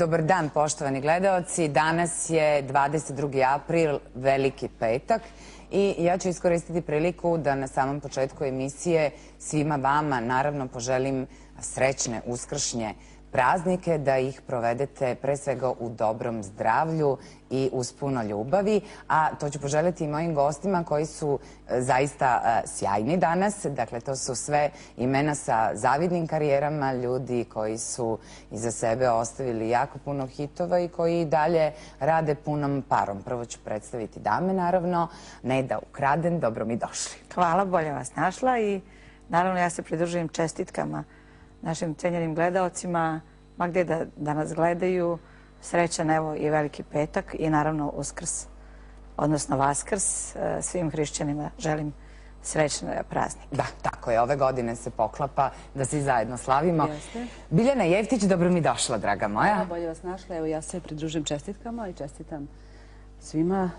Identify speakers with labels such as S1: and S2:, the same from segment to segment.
S1: dobar dan, poštovani gledaoci. Danas je 22. april, Veliki petak. I ja ću iskoristiti priliku da na samom početku emisije svima vama, naravno, poželim srećne uskršnje praznike, da ih provedete pre svega u dobrom zdravlju i uz puno ljubavi. A to ću poželjeti i mojim gostima koji su zaista sjajni danas. Dakle, to su sve imena sa zavidnim karijerama, ljudi koji su iza sebe ostavili jako puno hitova i koji i dalje rade punom parom. Prvo ću predstaviti dame, naravno. Neda Ukraden, dobro mi došli.
S2: Hvala, bolje vas našla i naravno ja se pridružujem čestitkama našim cenjenim gledaocima, ma gde da nas gledaju. Srećan evo i Veliki petak i naravno Uskrs, odnosno Vaskrs. Svim hrišćanima želim srećne praznike.
S1: Da, tako je. Ove godine se poklapa da svi zajedno slavimo.
S3: Jeste.
S1: Biljana Jeftić, dobro mi došla, draga moja.
S3: Hvala, bolje vas našla. Evo ja se pridružujem čestitkama i čestitam svima.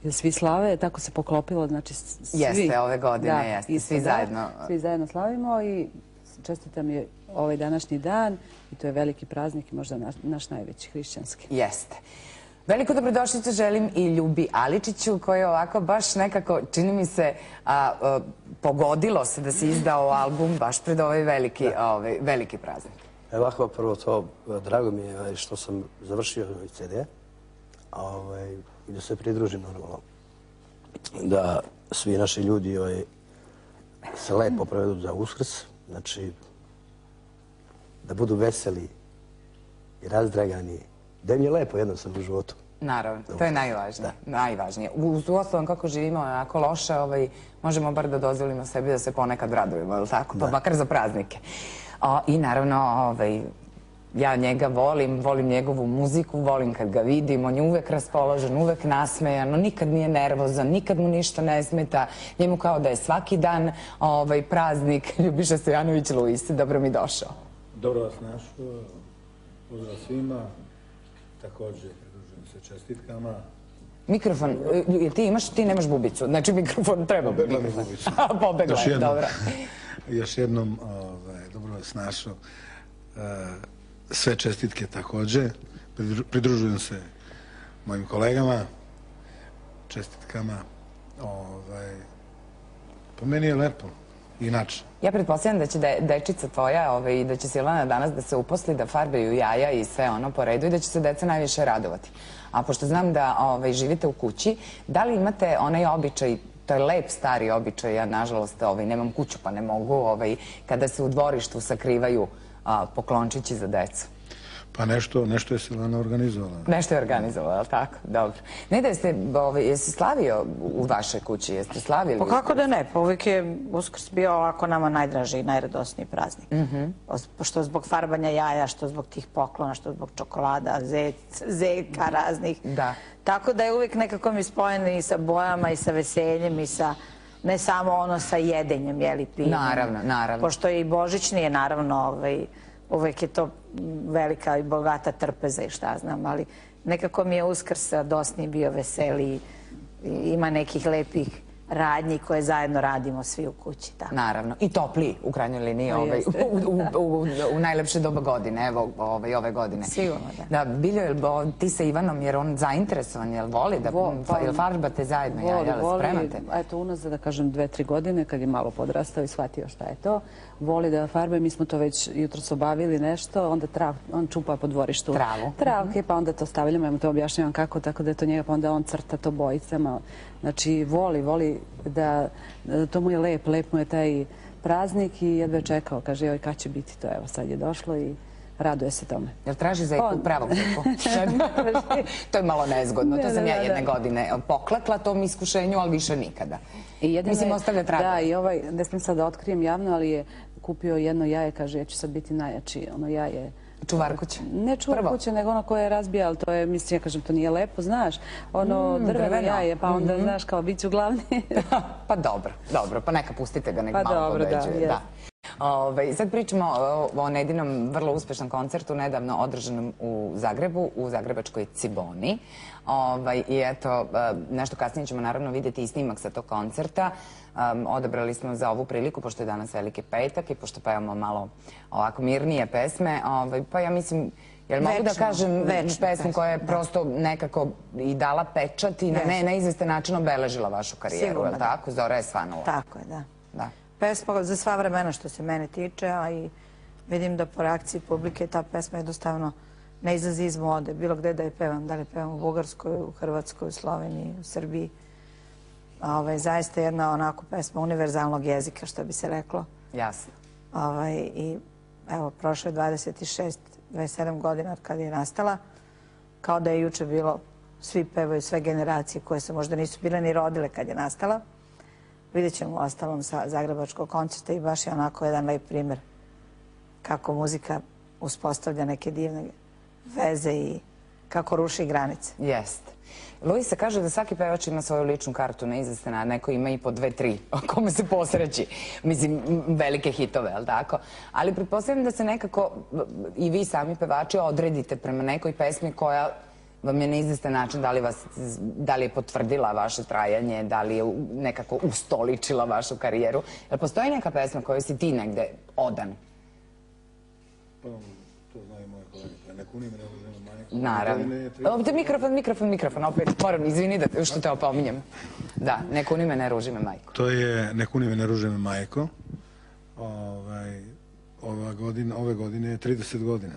S3: Jer svi slave, tako se poklopilo, znači svi.
S1: Jeste, ove godine jeste. Svi zajedno.
S3: Svi zajedno slavimo i čestitam je ovaj današnji dan i to je veliki praznik i možda naš najveći hrišćanski.
S1: Jeste. Veliku dobrodošlicu želim i Ljubi Aličiću, koji je ovako baš nekako, čini mi se, pogodilo se da se izdao album baš pred ovaj veliki praznik.
S4: Evo ovako, prvo to, drago mi je što sam završio ovaj CD i da se pridružim normalno. Da svi naši ljudi se lepo provedu za Uskrs, znači da budu veseli i razdragani. Da im je lepo jednostavno u životu.
S1: Naravno, to je najvažnije. Uz uostalom kako živimo onako loše, možemo bar da dozvolimo sebi da se ponekad radujemo, je li tako? Pa makar za praznike. I naravno, ja njega volim njegovu muziku, volim kad ga vidim, on je uvek raspoložen, uvek nasmejan, on nikad nije nervozan, nikad mu ništa ne smeta, njemu kao da je svaki dan praznik. Ljubiša Stojanović-Luis, dobro mi došao.
S5: Dobro vas našao, pozdrav svima, također pridružujem se čestitkama.
S1: Mikrofon, ti nemaš bubicu, znači mikrofon treba.
S5: Pobegla mi bubica.
S1: Pobegla je, dobro.
S5: Još jednom, dobro vas našao. Sve čestitke također, pridružujem se mojim kolegama, čestitkama. Po meni je lepo, inače.
S1: Ja pretpostavljam da će dečica tvoja i da će Silvana danas da se uposli, da farbaju jaja i sve ono po redu i da će se deca najviše radovati. A pošto znam da živite u kući, da li imate onaj običaj, to je lep stari običaj, ja nažalost nemam kuću pa ne mogu, kada se u dvorištu sakrivaju poklončići za decu?
S5: Pa nešto je Silvana organizovala.
S1: Nešto je organizovala, ali tako? Dobro. Ne da jesi slavio u vašoj kući? Jeste slavili?
S2: Pa kako da ne? Pa uvijek je Uskrs bio ovako nama najdraži i najradosniji praznik. Što zbog farbanja jaja, što zbog tih poklona, što zbog čokolada, zeka raznih.
S1: Da.
S2: Tako da je uvijek nekako mi spojen i sa bojama i sa veseljem i sa ne samo ono sa jedenjem, jeli, pijenjem.
S1: Naravno.
S2: Pošto je i božićnije, naravno, uvek je to velika i bogata trpeza i šta znam, ali nekako mi je Uskrs radosniji, bio veseliji, ima nekih lepih radnji koje zajedno radimo svi u kući.
S1: Naravno. I topliji, u krajnjoj liniji, u najlepše doba godine, evo ove godine.
S2: Sigurno,
S1: Da,
S2: da.
S1: Biljo, ti sa Ivanom, jer on zainteresovan, jel voli da farbate zajedno, jel spremate?
S3: Eto, unazad, da kažem, 2-3 godine, kad je malo podrastao i shvatio šta je to, voli da farbe, mi smo to već jutros obavili nešto, onda on čupa po dvorištu travke, pa onda to stavljamo, ja mu to objašnjavam kako, tako da je to njega, pa onda on crta to bojicama. Znači, voli da, to mu je lep mu je taj praznik i jedva je čekao, kaže, joj, kad će biti to, evo, sad je došlo i raduje se tome.
S1: Jel traži zeku, pravog zeku? To je malo nezgodno, to sam ja jedne godine poklekla tom iskušenju, ali više nikada. Mislim, ostavlja traga.
S3: Da, i ne smijem sad da otkrijem javno, ali je kupio jedno jaje, kaže, ja ću sad biti najjači, ono jaje.
S1: Čuvar kuće?
S3: Ne čuvar kuće, nego ono koje je razbija, ali to je, mislim, ja kažem, to nije lepo, znaš, ono drveno jaje, pa onda, znaš, kao bit ću glavni.
S1: Pa dobro, pa neka pustite ga, nek malo pobeđuje. Sad pričamo o Nedinom vrlo uspešnom koncertu, nedavno održanom u Zagrebu, u zagrebačkoj Ciboni. I eto, nešto kasnije ćemo naravno vidjeti i snimak sa tog koncerta. Odabrali smo za ovu priliku, pošto je danas Veliki petak i pošto pevamo malo ovako mirnije pesme, pa ja mislim, Jel mogu da kažem pesmu koja je prosto nekako i dala pečat i na neizvestan način obeležila vašu karijeru, je li tako? Zora je svanula.
S2: Tako je, da. Pesma za sva vremena što se mene tiče, a i vidim da po reakciji publike ta pesma jednostavno ne izlazi iz mode. Bilo gde da je pevam, da li pevam u Bugarskoj, u Hrvatskoj, u Sloveniji, u Srbiji. Zaista jedna onako pesma univerzalnog jezika, što bi se reklo.
S1: Jasno.
S2: I evo, prošlo je 27 godina od kada je nastala. Kao da je juče bilo, svi pevaju, sve generacije koje se možda nisu bile ni rodile kad je nastala. Vidjet ćemo ostalom sa Zagrebačkog koncerta i baš je onako jedan lep primer kako muzika uspostavlja neke divne veze i kako ruši granice.
S1: Jeste. Luisa kaže da svaki pevač ima svoju ličnu kartu neizvestan, a neko ima i po 2-3 kome se posreći. Mislim, velike hitove, ali tako? Ali pretpostavljam da se nekako i vi sami pevači odredite prema nekoj pesmi koja vam je na izvestan način, da li je potvrdila vaše trajanje, da li je nekako ustoličila vašu karijeru. Jel postoji neka pesma kojoj si ti negde odan?
S5: Pa, to znaju moje kolege. Neku nime ne uzmemo majku.
S1: Naravno. Ovdje mikrofon, opet moram, izvini što te opominjem. Da, neku nime ne ruži me majko.
S5: To je Neku nime ne ruži me majko. Ove godine je 30 godina.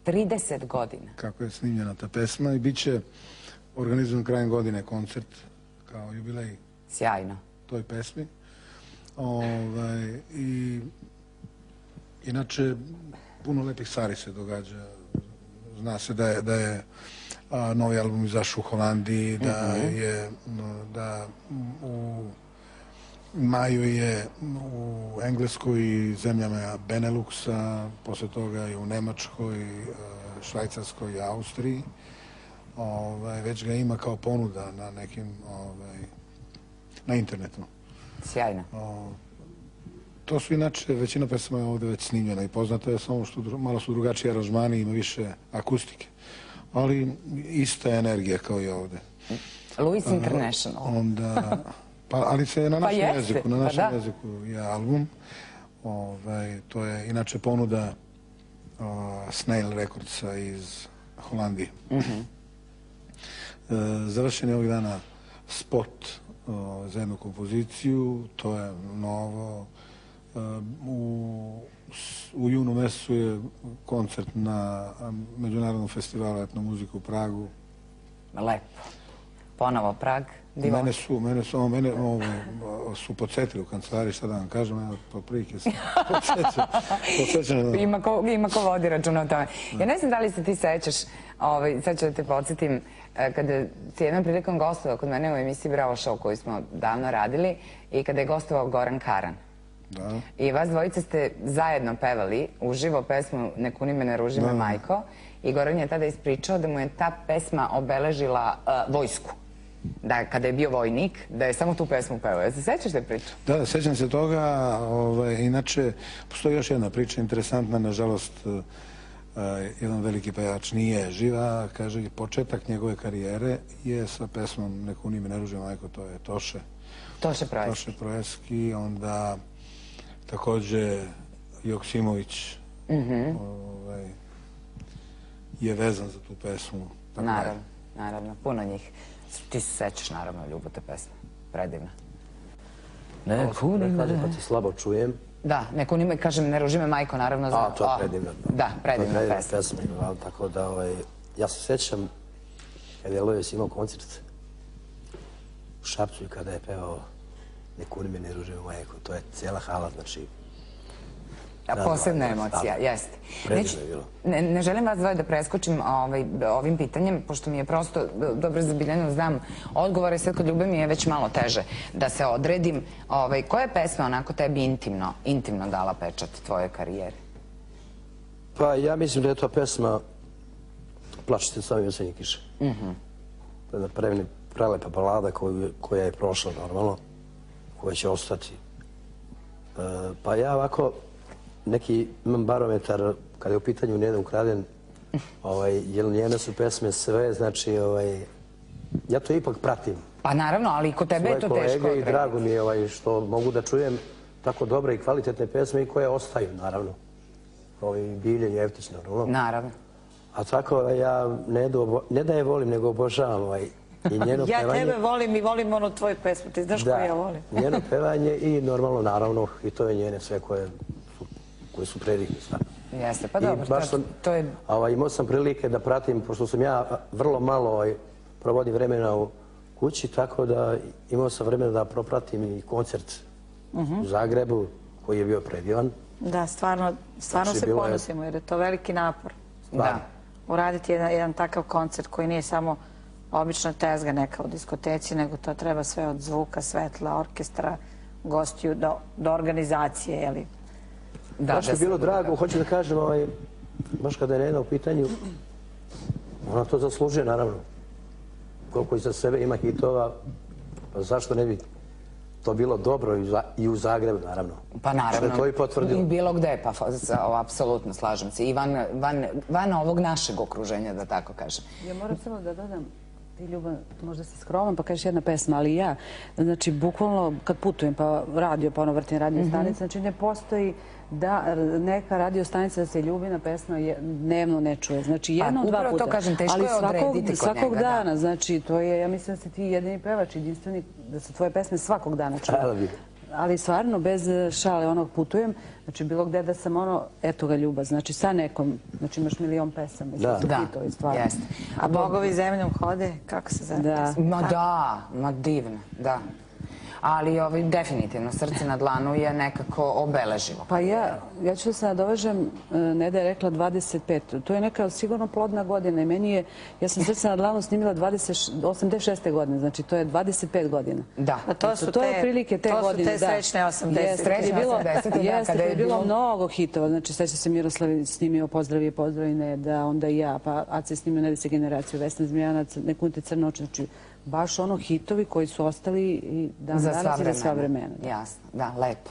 S1: 30 godina.
S5: Kako je snimljena ta pesma i bit će organizovan krajem godine koncert kao jubilej.
S1: Sjajno.
S5: Toj pesmi. I inače, puno lepih stvari se događa. Zna se da je novi album izašao u Holandiji, da u maju je u Engleskoj i zemljama Beneluxa, posle toga i u Nemačkoj, Švajcarskoj i Austriji. Već ga ima kao ponuda na nekim, na internetu.
S1: Sjajno.
S5: To su inače, većina pesama je ovde već snimljena i poznata je, samo što malo su drugačiji aranžmani, ima više akustike. Ali ista je energija kao i ovde.
S1: Louis International.
S5: Ali se na našem jeziku, na našem jeziku je album. To je inače ponuda Snail Recordsa iz Holandije. Završen je ovih dana spot za jednu kompoziciju, to je novo. U junu mesecu je koncert na Međunarodnom festivalu etnomuziku u Pragu.
S1: Lepo. Ponovo Prag.
S5: Mene su podsjetili u kancelariji, šta da vam kažem, evo, po prilike se podsjećam.
S1: Ima ko vodi računa o tome. Ja ne znam da li se ti sećaš, sad ću da te podsjetim, kada si jednom prilikom gostovao kod mene u emisiji Bravo Show koju smo davno radili i kada je gostovao Goran Karan. I vas dvojice ste zajedno pevali uživo pesmu Neku nime ne ruži me majko i Goran je tada ispričao da mu je ta pesma obeležila vojsku. Da kada je bio vojnik, da je samo tu pesmu pevao. Ja se sećaš te priče?
S5: Da, sećam se toga. Inače, postoji još jedna priča interesantna. Nažalost, jedan veliki pevač nije živa. Kaže, početak njegove karijere je sa pesmom Neku nime ne ruži me majko, to je Toše.
S1: Toše Projeski.
S5: Toše Projeski, onda takođe Joksimović je vezan za tu pesmu.
S1: Naravno, puno njih. Ti se sećaš, naravno, Ljubo, te pesme. Predivna.
S4: Neku nime... Pa ti slabo čujem.
S1: Da, Neku nime, kažem, ne ruži me majko, naravno.
S4: To je predivna.
S1: Da, predivna pesma.
S4: Tako da, ja se sećam kada je Lojes imao koncert u Šapcu i kada je pevao Neku nime ne ruži me majko. To je cijela hala, znači...
S1: Posebna emocija, jeste.
S4: Predivno je bilo.
S1: Ne želim vas dvoje da preskočim ovim pitanjem, pošto mi je prosto dobro zabiljeno, znam odgovore, sad kod Ljube mi je već malo teže da se odredim. Koja je pesma onako tebi intimno dala pečat tvoje karijere?
S4: Pa ja mislim da je to pesma Plačite sami jesenje kiše. To je jedna prelepa balada koja je prošla normalno, koja će ostati. Pa ja ovako neki imam barometar kada je u pitanju Nijedan ukraden, jer njene su pesme sve, znači ja to ipak pratim.
S1: Pa naravno, ali i kod tebe je to teško.
S4: Svoje kolege i drago mi je što mogu da čujem tako dobre i kvalitetne pesme i koje ostaju, naravno. Bivljenje Jeftić, naravno.
S1: Naravno.
S4: A tako ja ne da je volim, nego obožavam i njeno pevanje.
S2: Ja tebe volim i volim onu tvoju pesmu, ti znaš koju ja volim.
S4: Da, njeno pevanje i normalno, naravno, i to je njene sve koje su predivne stvari.
S1: Jeste, pa dobro, to je...
S4: Imao sam prilike da pratim, pošto sam ja vrlo malo provodim vremena u kući, tako da imao sam vremena da propratim i koncert u Zagrebu, koji je bio predivan.
S2: Da, stvarno se ponosimo, jer je to veliki napor.
S1: Da.
S2: Uraditi jedan takav koncert koji nije samo obična tezga neka u diskoteci, nego to treba sve od zvuka, svetla, orkestra, gostiju, do organizacije, jeli?
S4: Baš je bilo drago, hoću da kažem, baš kada je Nena u pitanju, ona to zaslužuje, naravno. Koliko iza sebe ima hitova, pa zašto ne bi to bilo dobro i u Zagrebu, naravno.
S1: Pa naravno.
S4: Što je to i potvrdilo.
S1: I bilo gde, pa apsolutno slažem se. I van ovog našeg okruženja, da tako kažem.
S3: Ja moram samo da dodam, ti Ljubav, možda si skroman pa kažeš jedna pesma, ali ja, znači, bukvalno kad putujem pa radio, pa ono vrtim radio stanice, znači ne postoji da neka radio stanica da se Ljubina pesma dnevno ne čuje. Znači, jednom, dva puta.
S1: Upravo to kažem, teško je odrediti kod njega.
S3: Svakog dana, znači, to je, ja mislim da si ti jedini pevač, jedinstveni, da se tvoje pesme svakog dana čuje. Ali stvarno, bez šale, onog putujem, znači, bilo gde da sam eto ga Ljubav, znači, sa nekom, znači, imaš milion pesama.
S1: Da, jeste.
S2: A Bogovi zemljom hode, kako se zove pesma?
S1: Ma divno, da. Ali definitivno Srce na dlanu je nekako obeležilo.
S3: Pa ja ću da se nadovežem, Neda je rekla 25. To je neka sigurno plodna godina i meni je, ja sam Srce na dlanu snimila 86. godine, znači to je 25 godina.
S1: Da.
S3: To je otprilike te godine.
S2: To su te srećne 80.
S1: Srećne 80.
S3: Jeste, kada je bilo mnogo hitova, znači sveća se Miroslav snimio Pozdravi Neda, onda i ja, pa Aca je snimio Nedice generaciju, Vesna Zmijanac, Nekunte Crnoč, znači baš hitovi koji su ostali i danas i za sva vremena.
S1: Jasno, da, lepo.